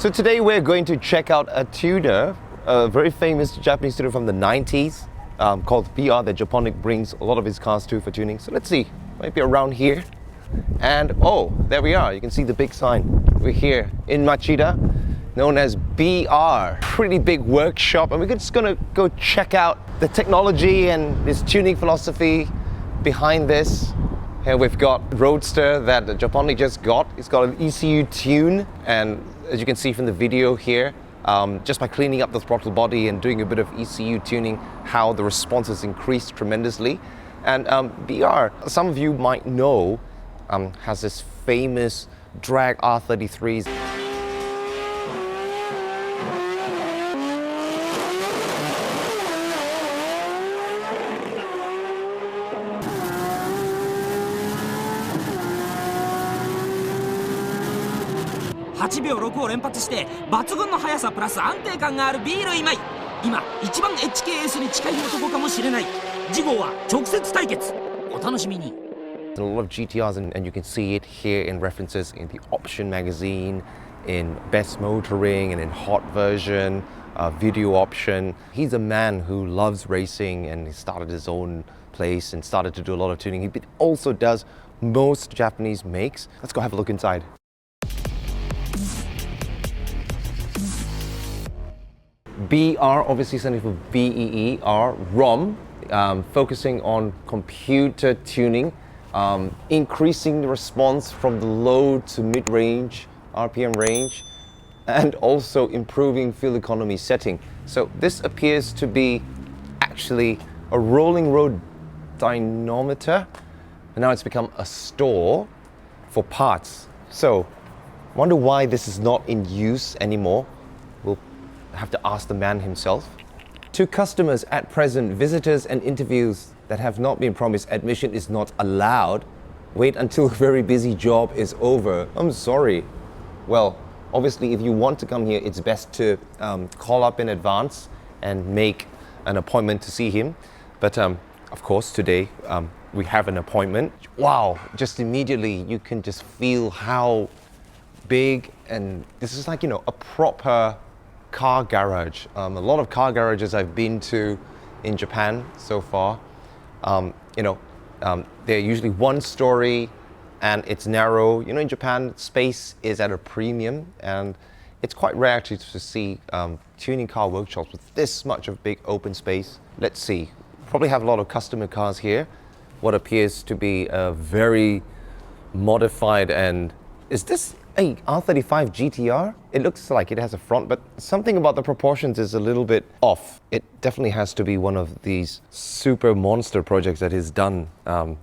So today we're going to check out a tuner, a very famous Japanese tuner from the 90s called BR that Japonic brings a lot of his cars to for tuning. So let's see, might be around here. And oh, there we are. You can see the big sign. We're here in Machida, known as BR. Pretty big workshop, and we're just gonna go check out the technology and this tuning philosophy behind this. Here we've got Roadster that Japonic just got. It's got an ECU tune, and as you can see from the video here, just by cleaning up the throttle body and doing a bit of ECU tuning, how the response has increased tremendously. And BR, some of you might know, has this famous drag R33s.8秒6を連発して抜群の速さプラス安定感があるビール今井、今一番 HKS に近い男かもしれない。次号は直接対決、お楽しみに。 A lot of GTRs, and you can see it here in references in the Option magazine, in Best Motoring, and in Hot Version, Video Option. He's a man who loves racing, and he started his own place and started to do a lot of tuning. He also does most Japanese makes. Let's go have a look inside. BR obviously standing for BEER, ROM, focusing on computer tuning, increasing the response from the low to mid-range RPM range, and also improving fuel economy setting. So this appears to be actually a rolling road dynometer, and now it's become a store for parts. So I wonder why this is not in use anymore. We'll have to ask the man himself. To customers at present, visitors and interviews that have not been promised admission is not allowed. Wait until a very busy job is over. I'm sorry. Well, obviously if you want to come here, it's best to call up in advance and make an appointment to see him. But of course today we have an appointment. Wow, just immediately you can just feel how big, and this is like, you know, a proper car garage. A lot of car garages I've been to in Japan so far, they're usually one story and it's narrow. You know, in Japan, space is at a premium, and it's quite rare to see tuning car workshops with this much of big open space. Let's see, probably have a lot of customer cars here. What appears to be a very modified, and is this a R35 GTR? It looks like it has a front, but something about the proportions is a little bit off. It definitely has to be one of these super monster projects that he's done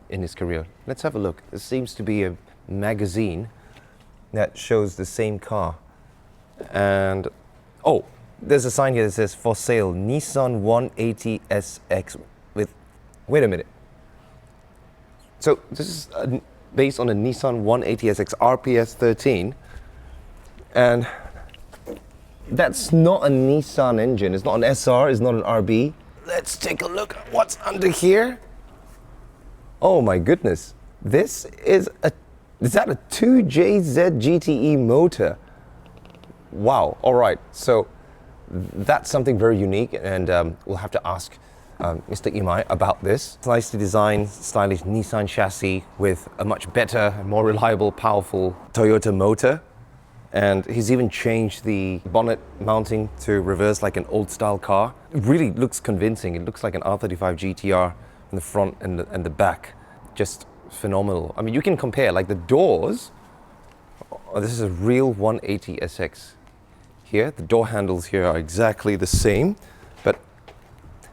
in his career. Let's have a look. This seems to be a magazine that shows the same car. And oh, there's a sign here that says for sale Nissan 180SX with, wait a minute. So this is based on a Nissan 180SX RPS 13, and that's not a Nissan engine. It's not an SR, it's not an RB. Let's take a look at what's under here. Oh my goodness, this is that a 2JZ GTE motor? Wow, all right, so that's something very unique, and we'll have to ask Mr. Imai about this. Nicely designed, stylish Nissan chassis with a much better, more reliable, powerful Toyota motor. And he's even changed the bonnet mounting to reverse like an old style car. It really looks convincing. It looks like an R35 GTR in the front and the back. Just phenomenal. I mean, you can compare like the doors. Oh, this is a real 180SX. Here, the door handles here are exactly the same, but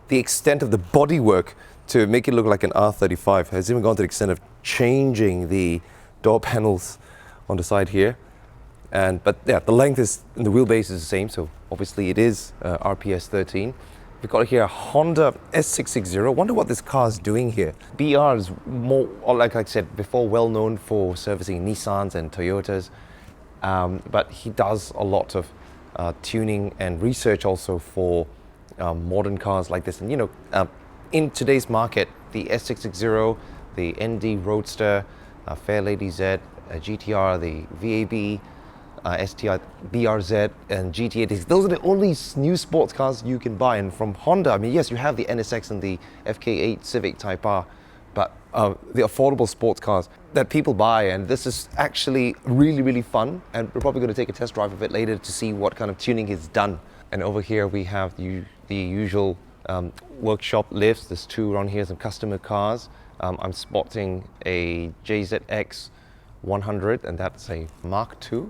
the extent of the bodywork to make it look like an R35 has even gone to the extent of changing the door panels on the side here. But yeah, the length is, and the wheelbase is the same, so obviously it is RPS 13. We've got here a Honda S660. Wonder what this car is doing here. BR is more, like I said before, well known for servicing Nissans and Toyotas, but he does a lot of tuning and research also for modern cars like this. And you know, in today's market, the S660, the ND Roadster, Fairlady Z, GTR, the VAB, STI, BRZ, and GT86. Those are the only new sports cars you can buy. And from Honda, I mean, yes, you have the NSX and the FK8 Civic Type R, but the affordable sports cars that people buy, and this is actually really, really fun. And we're probably going to take a test drive of it later to see what kind of tuning is done. And over here we have the usual workshop lifts. There's two around here, some customer cars. I'm spotting a JZX 100, and that's a Mark II.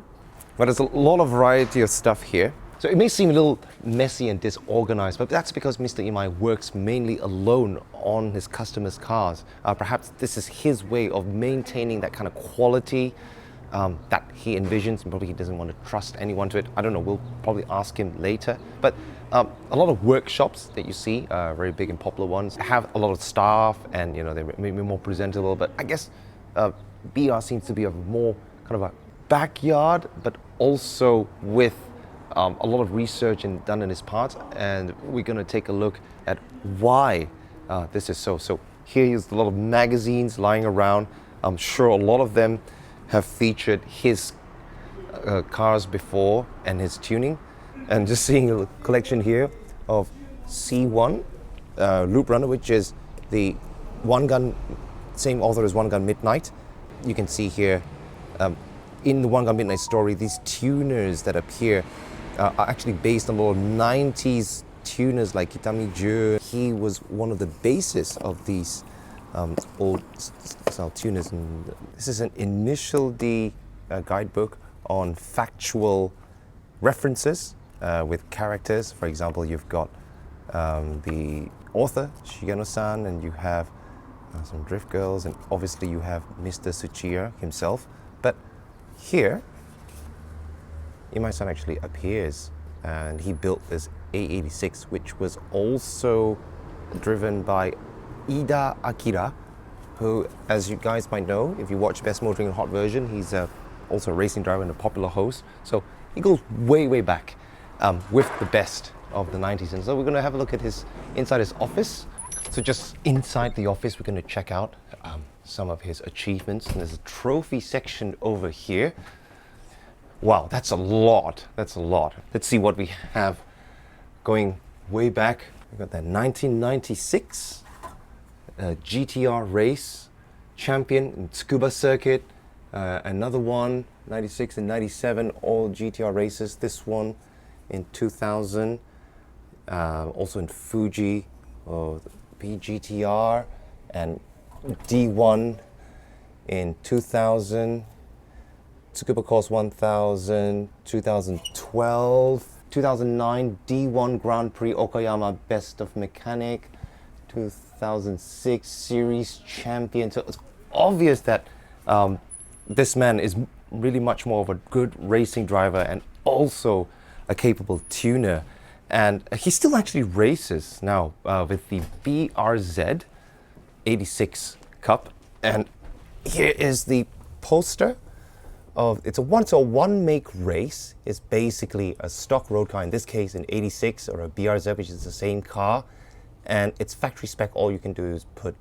But there's a lot of variety of stuff here. So it may seem a little messy and disorganized, but that's because Mr. Imai works mainly alone on his customers' cars. Perhaps this is his way of maintaining that kind of quality that he envisions, and probably he doesn't want to trust anyone to it. I don't know, we'll probably ask him later. But a lot of workshops that you see, very big and popular ones, have a lot of staff, and you know, they may be more presentable, but I guess BR seems to be a more kind of a backyard, but also with a lot of research done in his parts, and we're going to take a look at why this is so. So here is a lot of magazines lying around. I'm sure a lot of them have featured his cars before and his tuning, and just seeing a collection here of C1 Loop Runner, which is the One Gun, same author as One Gun Midnight. You can see here in the One Gun Midnight story, these tuners that appear are actually based on a lot of 90s tuners like Kitami Ju. He was one of the bases of these old style tuners. And this is an initial D guidebook on factual references with characters. For example, you've got the author, Shigeno-san, and you have some drift girls, and obviously you have Mr. Tsuchiya himself. But here, Imai-san actually appears, and he built this A86, which was also driven by Ida Akira, who, as you guys might know, if you watch Best Motoring and Hot Version, he's also a racing driver and a popular host. So he goes way, way back with the best of the 90s. And so we're going to have a look at inside his office. So just inside the office, we're going to check out some of his achievements. And there's a trophy section over here. Wow, that's a lot. That's a lot. Let's see what we have going way back. We've got that 1996 GTR race champion in Tsukuba circuit. Another one, 96 and 97, all GTR races. This one in 2000, also in Fuji, PGTR, and D1 in 2000. Tsukuba Course 1000, 2012, 2009 D1 Grand Prix Okayama Best of Mechanic, 2006 Series Champion. So it's obvious that this man is really much more of a good racing driver and also a capable tuner. And he still actually races now with the BRZ 86 Cup. And here is the poster. It's a one make race. It's basically a stock road car, in this case an 86 or a BRZ, which is the same car, and it's factory spec. All you can do is put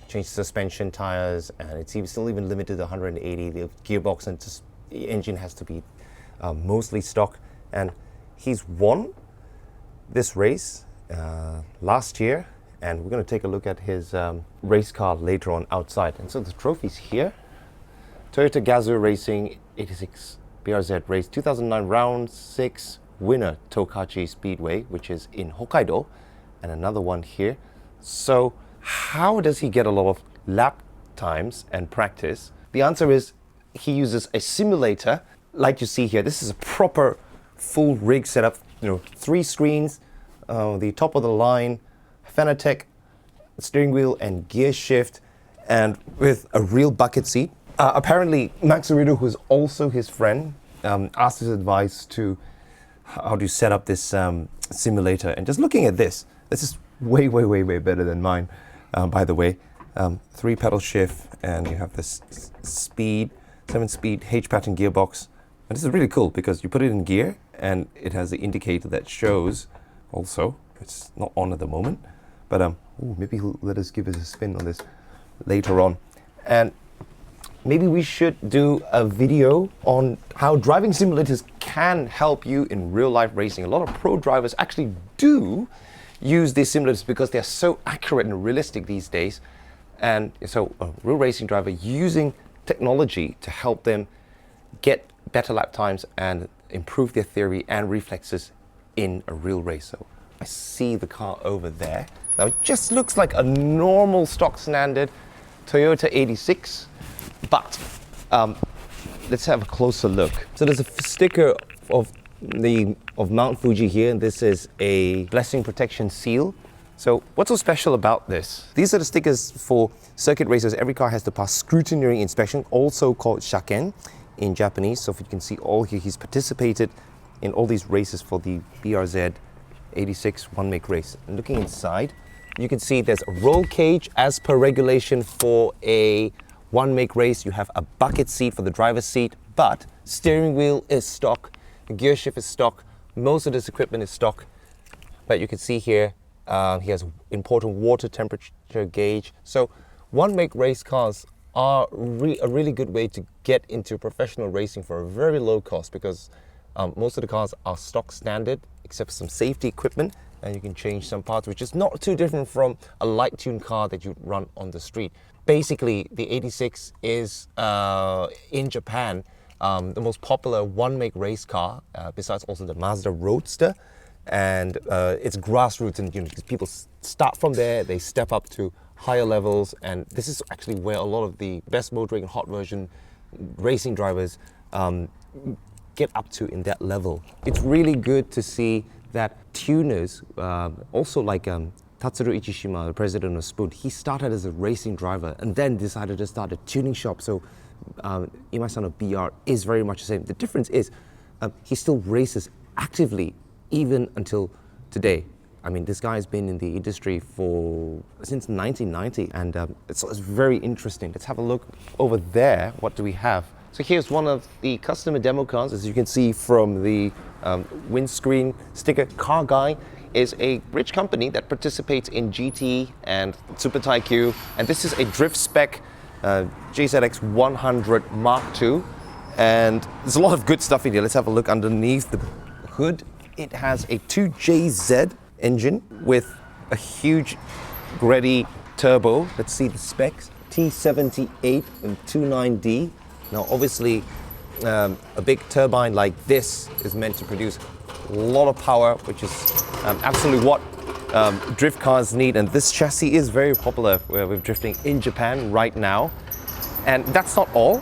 change suspension, tires, and it's still even limited to 180. The gearbox and the engine has to be mostly stock. And he's won this race last year, and we're going to take a look at his race car later on outside. And so the trophy's here. Toyota Gazoo Racing 86 BRZ race, 2009 round 6 winner, Tokachi Speedway, which is in Hokkaido, and another one here. So how does he get a lot of lap times and practice? The answer is he uses a simulator like you see here. This is a proper full rig setup, 3 screens, the top of the line, Fanatec steering wheel and gear shift, and with a real bucket seat. Apparently, Matsuhiro, who's also his friend, asked his advice to how to set up this simulator. And just looking at this is way, way, way, way better than mine, by the way. 3 pedal shift, and you have this 7-speed H-pattern gearbox. And this is really cool because you put it in gear, and it has the indicator that shows also. It's not on at the moment, but maybe he'll let us give us a spin on this later on. And maybe we should do a video on how driving simulators can help you in real life racing. A lot of pro drivers actually do use these simulators because they're so accurate and realistic these days. And so a real racing driver using technology to help them get better lap times and improve their theory and reflexes in a real race. So I see the car over there. Now it just looks like a normal stock standard Toyota 86, but let's have a closer look. So there's a sticker of Mount Fuji here, and this is a blessing protection seal. So what's so special about this? These are the stickers for circuit racers. Every car has to pass scrutineering inspection, also called shaken in Japanese. So if you can see all here, he's participated in all these races for the BRZ 86 one-make race. And looking inside, you can see there's a roll cage as per regulation for a one-make race. You have a bucket seat for the driver's seat, but steering wheel is stock, the gear shift is stock, most of this equipment is stock. But you can see here, he has important water temperature gauge. So one-make race cars are a really good way to get into professional racing for a very low cost, because most of the cars are stock standard, except for some safety equipment, and you can change some parts, which is not too different from a light tuned car that you run on the street. Basically, the 86 is, in Japan, the most popular one-make race car, besides also the Mazda Roadster. And it's grassroots, and people start from there, they step up to higher levels, and this is actually where a lot of the best motoring and hot version racing drivers get up to in that level. It's really good to see that tuners, also like Tatsuro Ichishima, the president of Spoon, he started as a racing driver and then decided to start a tuning shop. So Imai-san of BR is very much the same. The difference is he still races actively even until today. I mean, this guy has been in the industry since 1990, and it's very interesting. Let's have a look over there. What do we have? So here's one of the customer demo cars. As you can see from the windscreen sticker, Car Guy is a British company that participates in GT and Super Taikyu, and this is a drift spec JZX 100 Mark II, and there's a lot of good stuff in here. Let's have a look underneath the hood. It has a 2JZ engine with a huge Greddy turbo. Let's see the specs. T78 and 29D. Now obviously a big turbine like this is meant to produce a lot of power, which is absolutely what drift cars need, and this chassis is very popular with drifting in Japan right now. And that's not all.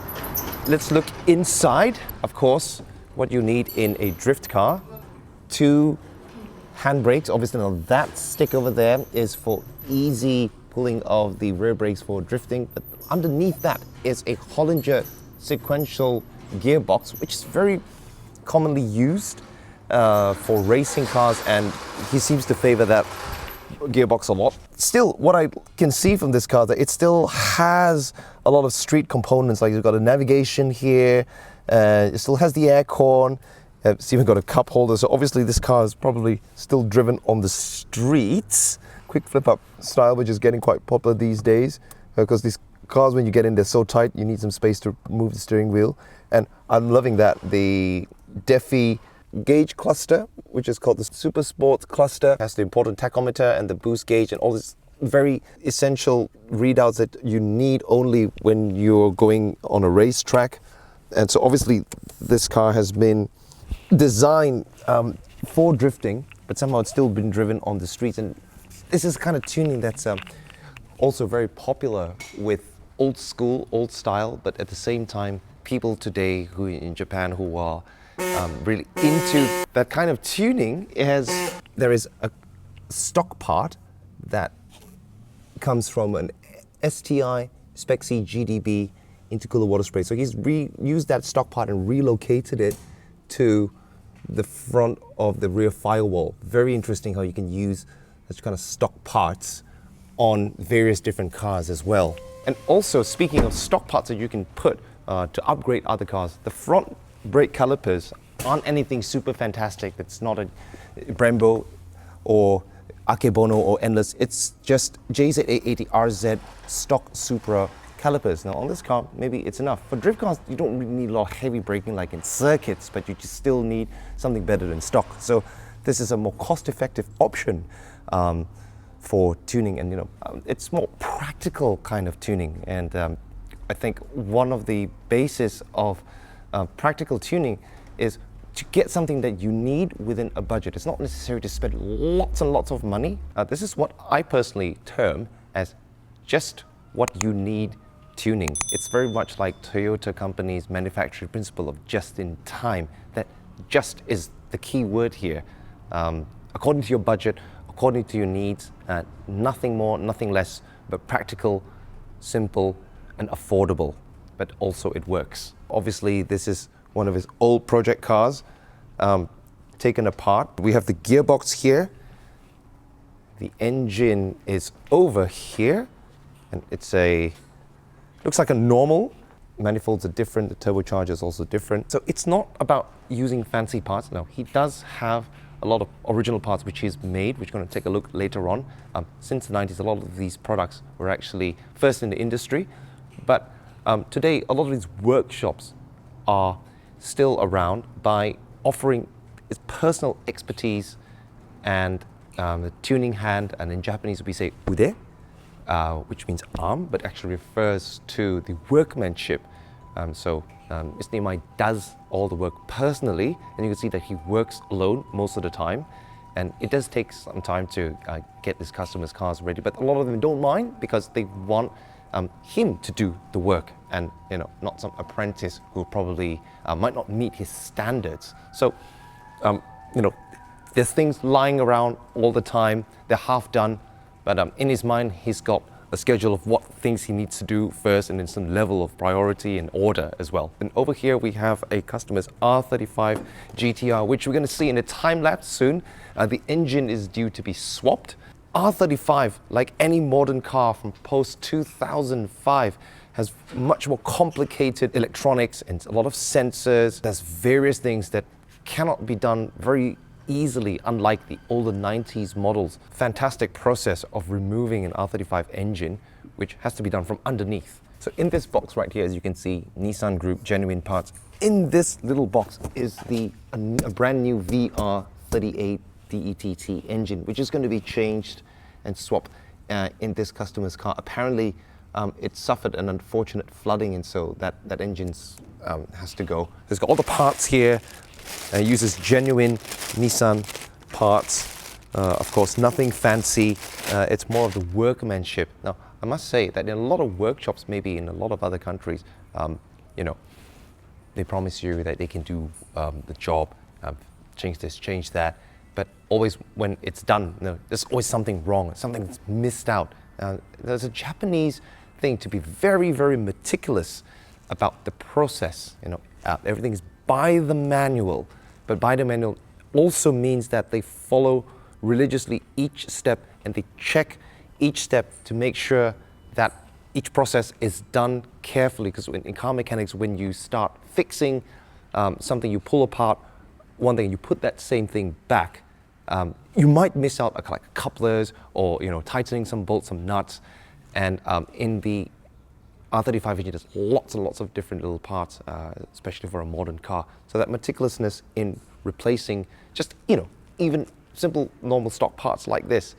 Let's look inside. Of course, what you need in a drift car: 2 handbrakes. Obviously now that stick over there is for easy pulling of the rear brakes for drifting, but underneath that is a Hollinger sequential gearbox, which is very commonly used for racing cars, and he seems to favor that gearbox a lot. Still, what I can see from this car, that it still has a lot of street components, like you've got a navigation here, it still has the aircon, it's even got a cup holder, so obviously this car is probably still driven on the streets. Quick flip up style, which is getting quite popular these days, because these cars, when you get in, they're so tight, you need some space to move the steering wheel. And I'm loving that the Defi gauge cluster, which is called the Super Sports cluster, has the important tachometer and the boost gauge and all these very essential readouts that you need only when you're going on a racetrack. And so obviously this car has been designed for drifting, but somehow it's still been driven on the streets. And this is kind of tuning that's also very popular with old school, old style, but at the same time, people today who in Japan who are really into that kind of tuning, there is a stock part that comes from an STI Spec C GDB intercooler water spray. So he's reused that stock part and relocated it to the front of the rear firewall. Very interesting how you can use such kind of stock parts on various different cars as well. And also, speaking of stock parts that you can put to upgrade other cars, the front brake calipers aren't anything super fantastic. It's not a Brembo or Akebono or Endless. It's just JZ880RZ stock Supra calipers. Now on this car, maybe it's enough. For drift cars, you don't really need a lot of heavy braking like in circuits, but you just still need something better than stock. So this is a more cost-effective option for tuning, and it's more practical kind of tuning. And I think one of the basis of practical tuning is to get something that you need within a budget. It's not necessary to spend lots and lots of money. This is what I personally term as just what you need tuning. It's very much like Toyota company's manufacturing principle of just in time. That just is the key word here. According to your budget, according to your needs, nothing more, nothing less, but practical, simple, and affordable. But also it works. Obviously, this is one of his old project cars, taken apart. We have the gearbox here. The engine is over here, and looks like a normal. Manifolds are different, the turbocharger is also different. So it's not about using fancy parts. No, he does have a lot of original parts which he's made, which we're going to take a look later on. Since the 90s, a lot of these products were actually first in the industry, but today a lot of these workshops are still around by offering its personal expertise and the tuning hand, and in Japanese we say ude, which means arm, but actually refers to the workmanship. So Mr. Imai does all the work personally, and you can see that he works alone most of the time. And it does take some time to get his customers' cars ready, but a lot of them don't mind because they want him to do the work, and not some apprentice who probably might not meet his standards. So there's things lying around all the time. They're half done, but in his mind he's got a schedule of what things he needs to do first, and then some level of priority and order as well. And over here we have a customer's R35 GTR, which we're going to see in a time lapse soon. The engine is due to be swapped. R35, like any modern car from post 2005, has much more complicated electronics and a lot of sensors. There's various things that cannot be done very easily, unlike the older 90s models. Fantastic process of removing an R35 engine, which has to be done from underneath. So in this box right here, as you can see, Nissan Group genuine parts. In this little box is a brand new VR38 DETT engine, which is going to be changed and swapped in this customer's car. Apparently, it suffered an unfortunate flooding, and so that engine has to go. It's got all the parts here. Uses genuine Nissan parts. Of course, nothing fancy. It's more of the workmanship. Now, I must say that in a lot of workshops, maybe in a lot of other countries, they promise you that they can do the job, change this, change that. But always when it's done, there's always something wrong, something that's missed out. There's a Japanese thing to be very, very meticulous about the process. Everything is by the manual, but by the manual also means that they follow religiously each step, and they check each step to make sure that each process is done carefully. Because in car mechanics, when you start fixing something, you pull apart one thing, you put that same thing back, you might miss out like couplers or tightening some bolts, some nuts. And in the R35 engine, there's lots and lots of different little parts, especially for a modern car. So that meticulousness in replacing just even simple normal stock parts like this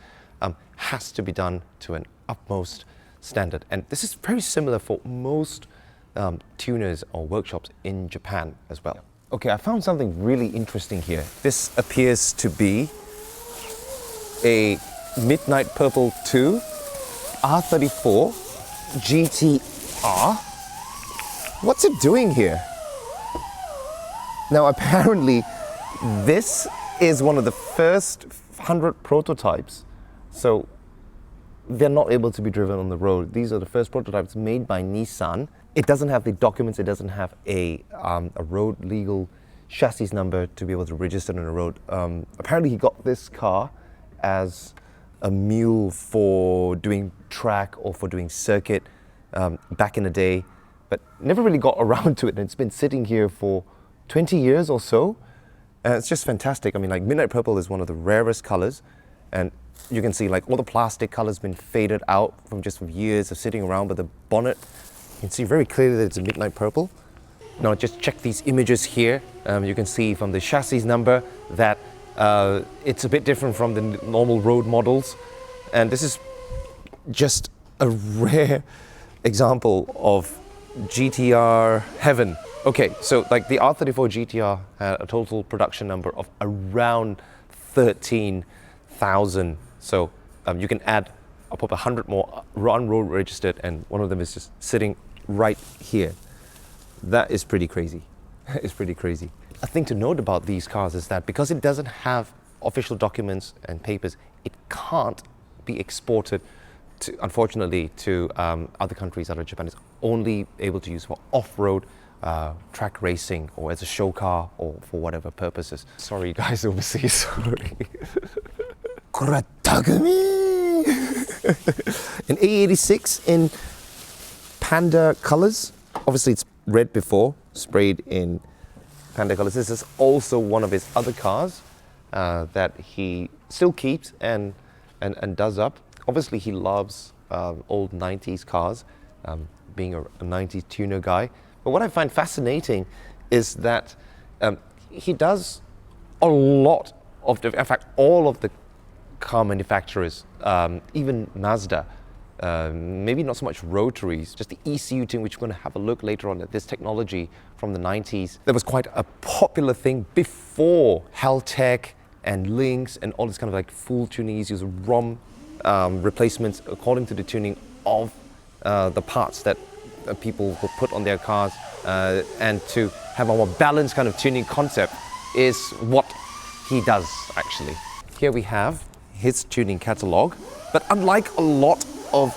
has to be done to an utmost standard. And this is very similar for most tuners or workshops in Japan as well. Okay, I found something really interesting here. This appears to be a Midnight Purple 2 R34 GTR. What's it doing here? Now, apparently, this is one of the first 100 prototypes. So they're not able to be driven on the road. These are the first prototypes made by Nissan. It doesn't have the documents, it doesn't have a road legal chassis number to be able to register on the road. Apparently he got this car as a mule for doing track or for doing circuit back in the day, but never really got around to it, and it's been sitting here for 20 years or so. And it's just fantastic. I mean, like, Midnight Purple is one of the rarest colors, and you can see like all the plastic color's been faded out from just years of sitting around, but the bonnet You can see very clearly that it's a midnight purple. Now just check these images here. You can see from the chassis number that it's a bit different from the normal road models. And this is just a rare example of GTR heaven. Okay, so like the R34 GTR had a total production number of around 13,000. So you can add up 100 more on-road registered, and one of them is just sitting right here. That is pretty crazy. It's pretty crazy. A thing to note about these cars is that because it doesn't have official documents and papers, it can't be exported to, unfortunately, to other countries other than Japan. It's only able to use for off-road track racing or as a show car or for whatever purposes. Sorry guys overseas, sorry. Kuratagami! An A86 in Panda colors. Obviously it's red before, sprayed in Panda colors. This is also one of his other cars that he still keeps and does up. Obviously he loves old 90s cars, being a 90s tuner guy. But what I find fascinating is that he does a lot of, in fact, all of the car manufacturers, even Mazda, maybe not so much rotaries, just the ECU tuning, which we're going to have a look later on at this technology from the 90s. That was quite a popular thing before Haltech and Lynx and all this kind of like full tuning ECUs, ROM replacements according to the tuning of the parts that people will put on their cars, and to have a more balanced kind of tuning concept is what he does actually. Here we have his tuning catalog, but unlike a lot of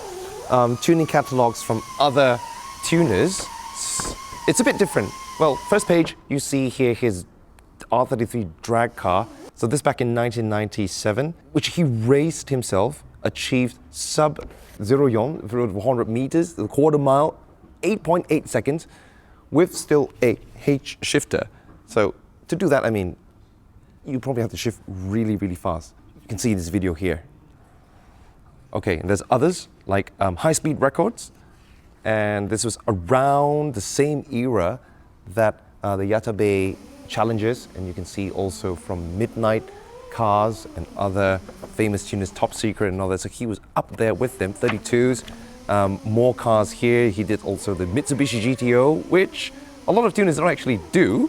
tuning catalogs from other tuners, it's a bit different. Well, first page, you see here his R33 drag car. So this back in 1997, which he raced himself, achieved sub 100 meters, a quarter mile, 8.8 seconds, with still a H shifter. So to do that, I mean, you probably have to shift really, really fast. You can see this video here. Okay, and there's others like high-speed records, and this was around the same era that the Yatabe Challengers, and you can see also from Midnight Cars and other famous tuners, Top Secret and all that. So he was up there with them, 32s, more cars here. He did also the Mitsubishi GTO, which a lot of tuners don't actually do,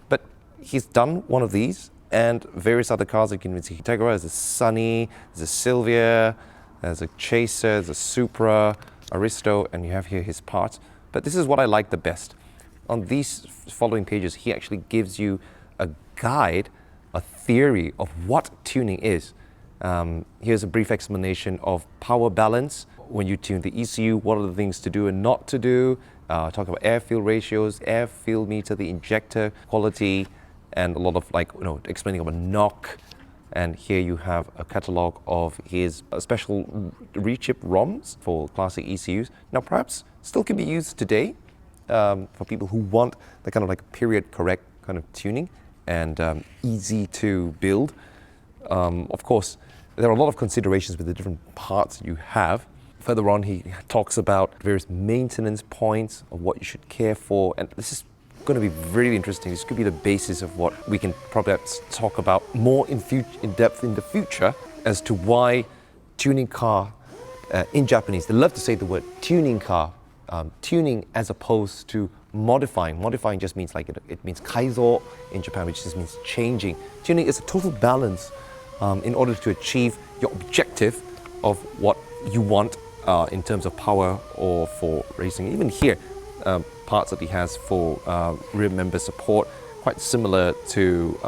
but he's done one of these, and various other cars. You can see Tegra, there's a Sunny, there's a Silvia, there's a Chaser, there's a Supra, Aristo, and you have here his parts. But this is what I like the best. On these following pages, he actually gives you a guide, a theory of what tuning is. Here's a brief explanation of power balance. When you tune the ECU, what are the things to do and not to do? Talk about air-fuel ratios, air-fuel meter, the injector quality, and a lot of explaining about knock. And here you have a catalog of his special rechip ROMs for classic ECUs. Now perhaps still can be used today for people who want the kind of like period correct kind of tuning and easy to build. Of course, there are a lot of considerations with the different parts you have. Further on, he talks about various maintenance points of what you should care for, and this is going to be really interesting. This could be the basis of what we can probably talk about more in depth in the future as to why tuning car in Japanese, they love to say the word tuning car, tuning as opposed to modifying. Modifying just means like it means kaizo in Japan, which just means changing. Tuning is a total balance in order to achieve your objective of what you want in terms of power or for racing. Even here, parts that he has for rear member support, quite similar to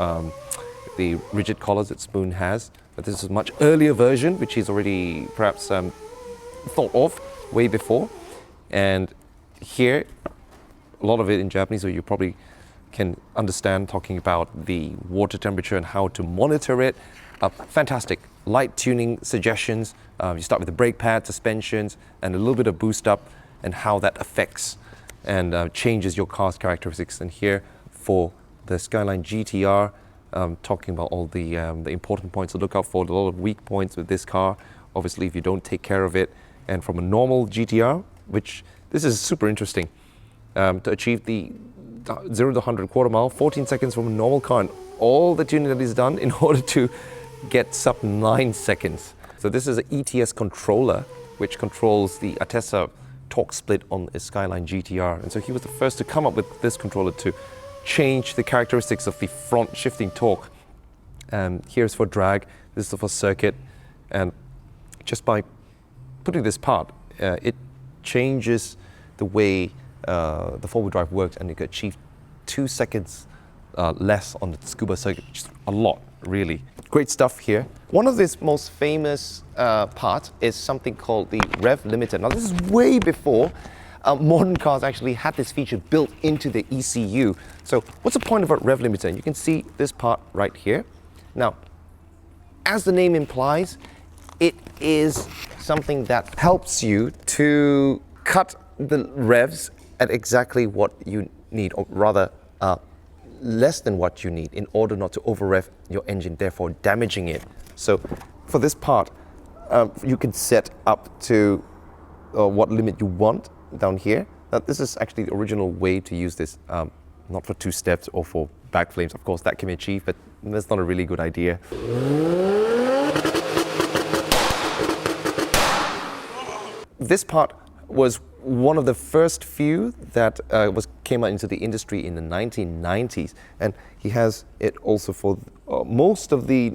the rigid collars that Spoon has. But this is a much earlier version, which he's already perhaps thought of way before. And here, a lot of it in Japanese, so you probably can understand, talking about the water temperature and how to monitor it. Fantastic light tuning suggestions. You start with the brake pad, suspensions, and a little bit of boost up, and how that affects and changes your car's characteristics. And here for the Skyline GTR, talking about all the important points to look out for, a lot of weak points with this car, obviously if you don't take care of it. And from a normal GTR, which This is super interesting. To achieve the 0 to 100 quarter mile, 14 seconds from a normal car, and all the tuning that is done in order to get sub 9 seconds. So this is an ETS controller, which controls the Atessa torque split on a Skyline GTR. And so he was the first to come up with this controller to change the characteristics of the front shifting torque. Here's for drag, this is for circuit, and just by putting this part, it changes the way the four-wheel drive works, and it could achieve 2 seconds less on the scuba circuit, which is a lot, really. Great stuff here. One of this most famous parts is something called the rev limiter. Now this is way before modern cars actually had this feature built into the ECU. So what's the point of a rev limiter? And you can see this part right here. Now, as the name implies, it is something that helps you to cut the revs at exactly what you need, or rather less than what you need, in order not to over rev your engine, therefore damaging it. So for this part, you can set up to what limit you want down here. Now this is actually the original way to use this, not for 2 steps or for back flames. Of course that can be achieved, but that's not a really good idea. This part was one of the first few that came out into the industry in the 1990s, and he has it also for most of the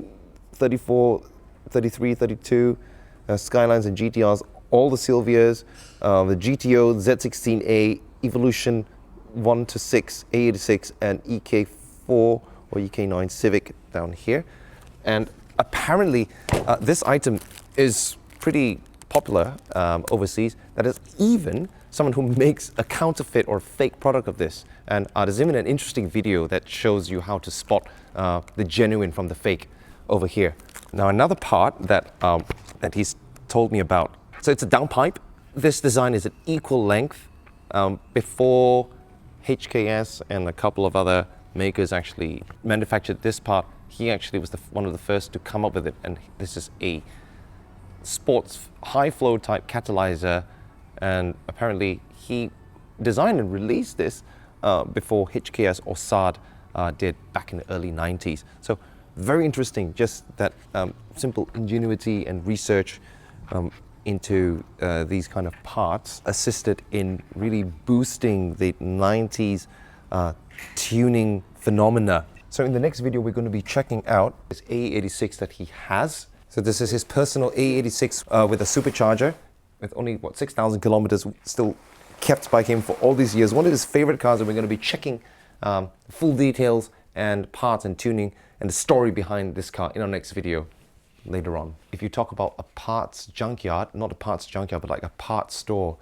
34, 33, 32 Skylines and GTRs, all the Silvias, the GTO, Z16A, Evolution 1 to 6, A86, and EK4 or EK9 Civic down here. And apparently this item is pretty popular overseas. That is even someone who makes a counterfeit or fake product of this. And there's even an interesting video that shows you how to spot the genuine from the fake over here. Now another part that he's told me about. So it's a downpipe. This design is an equal length. Before HKS and a couple of other makers actually manufactured this part, he actually was one of the first to come up with it. And this is a sports high flow type catalyzer, and apparently he designed and released this before HKS or SAD did back in the early 90s. So very interesting, just that simple ingenuity and research into these kind of parts assisted in really boosting the 90s tuning phenomena. So in the next video we're going to be checking out this A86 that he has. So this is his personal A86 with a supercharger, with only, what, 6,000 kilometers still kept by him for all these years. One of his favorite cars, and we're going to be checking full details and parts and tuning and the story behind this car in our next video later on. If you talk about a parts junkyard, not a parts junkyard, but like a parts store,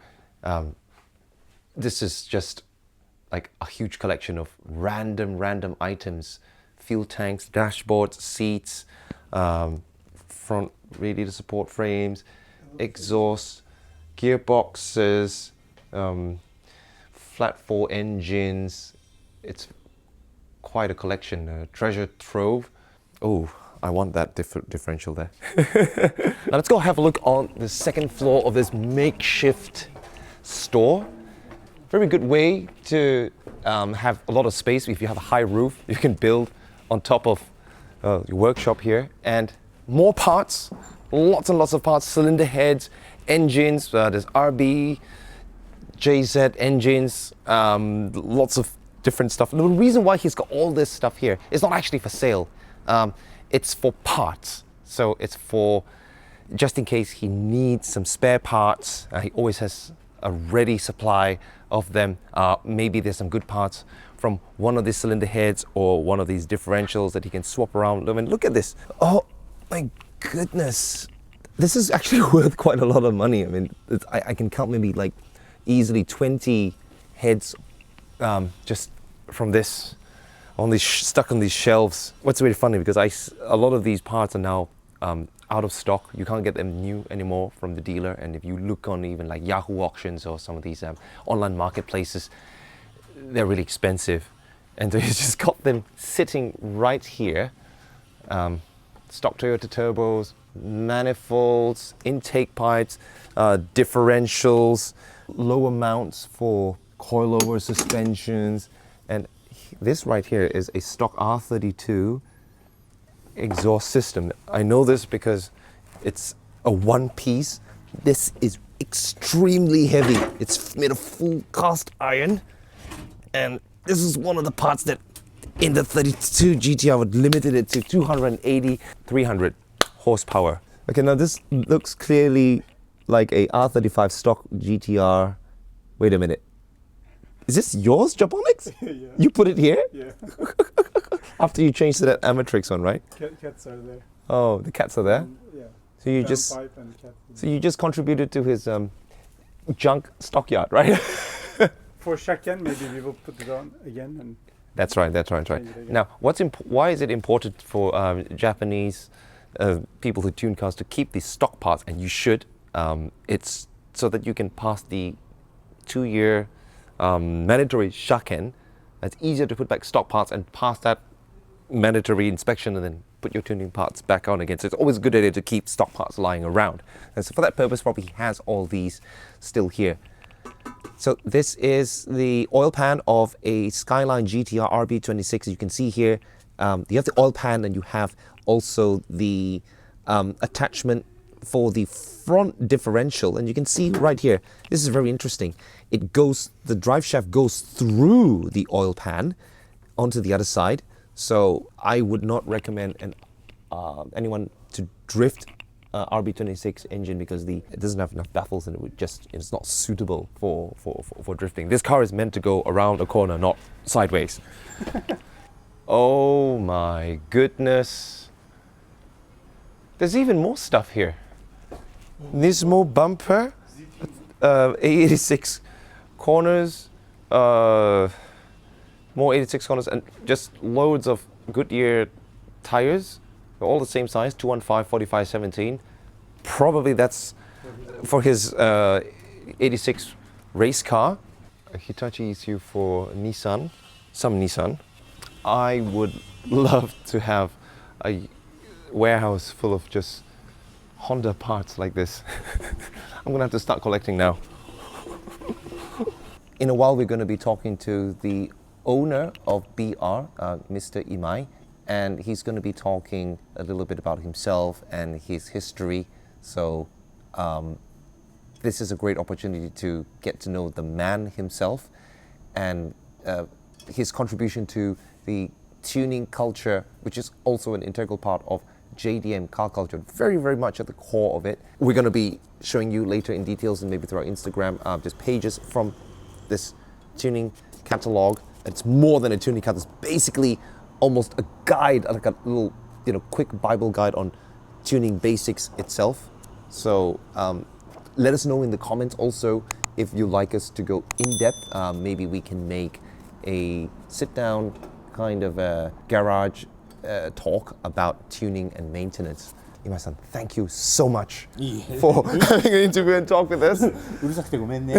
this is just like a huge collection of random items, fuel tanks, dashboards, seats, front radiator support frames, exhaust, gearboxes, flat 4 engines. It's quite a collection, treasure trove. Oh, I want that differential there. Now let's go have a look on the second floor of this makeshift store. Very good way to have a lot of space. If you have a high roof, you can build on top of your workshop here. And more parts, lots and lots of parts, cylinder heads, engines, there's RB, JZ engines, lots of different stuff. And the reason why he's got all this stuff here is not actually for sale. It's for parts. So it's for, just in case he needs some spare parts, he always has a ready supply of them. Maybe there's some good parts from one of these cylinder heads or one of these differentials that he can swap around. I mean, look at this. Oh my goodness. This is actually worth quite a lot of money. I mean, I can count maybe like easily 20 heads just from this, on these stuck on these shelves. What's really funny, because a lot of these parts are now out of stock. You can't get them new anymore from the dealer. And if you look on even like Yahoo auctions or some of these online marketplaces, they're really expensive. And so he's just got them sitting right here. Stock Toyota turbos, manifolds, intake pipes, differentials, lower mounts for coilover suspensions, and this right here is a stock R32 exhaust system. I know this because it's a one piece. This is extremely heavy. It's made of full cast iron, and this is one of the parts that in the 32 GT I would limited it to 280, 300 horsepower. Okay, now this looks clearly like a R35 stock GTR. Wait a minute. Is this yours, Japonics? Yeah. You put it here? Yeah. After you changed to that Amatrix one, right? Cats are there. Oh, the cats are there? Yeah. So you just contributed to his junk stockyard, right? For Shaken, maybe we will put it on again. And That's right. change it again. Now, why is it important for Japanese people who tune cars to keep these stock parts? And you should. It's so that you can pass the 2-year mandatory Shaken. It's easier to put back stock parts and pass that mandatory inspection and then put your tuning parts back on again. So it's always a good idea to keep stock parts lying around. And so for that purpose, probably he has all these still here. So this is the oil pan of a Skyline GTR RB26. You can see here, you have the oil pan and you have also the attachment for the front differential. And you can see right here, this is very interesting. The drive shaft goes through the oil pan onto the other side. So I would not recommend anyone to drift RB26 engine because it doesn't have enough baffles and it's not suitable for drifting. This car is meant to go around a corner, not sideways. Oh my goodness. There's even more stuff here. Nismo bumper, 86 corners, more 86 corners, and just loads of Goodyear tires. They're all the same size, 215, 45, 17. Probably that's for his 86 race car. A Hitachi ECU for Nissan, some Nissan. I would love to have a warehouse full of just Honda parts like this. I'm gonna have to start collecting now. In a while, we're going to be talking to the owner of BR, Mr. Imai, and he's going to be talking a little bit about himself and his history. So this is a great opportunity to get to know the man himself and his contribution to the tuning culture, which is also an integral part of JDM car culture, very, very much at the core of it. We're going to be showing you later in details and maybe through our Instagram, just pages from this tuning catalog. It's more than a tuning catalog. It's basically almost a guide, like a little, quick Bible guide on tuning basics itself. So let us know in the comments also if you'd like us to go in depth. Maybe we can make a sit-down kind of a garage talk about tuning and maintenance. Imai-san, thank you so much for having an interview and talk with us. うるさくてごめんね。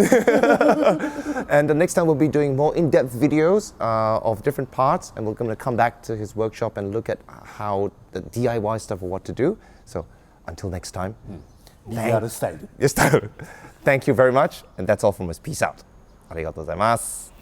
And the next time we'll be doing more in-depth videos of different parts, and we're going to come back to his workshop and look at how the DIY stuff or what to do. So until next time, リアルスタイル。 thank you very much, and that's all from us. Peace out. ありがとうございます。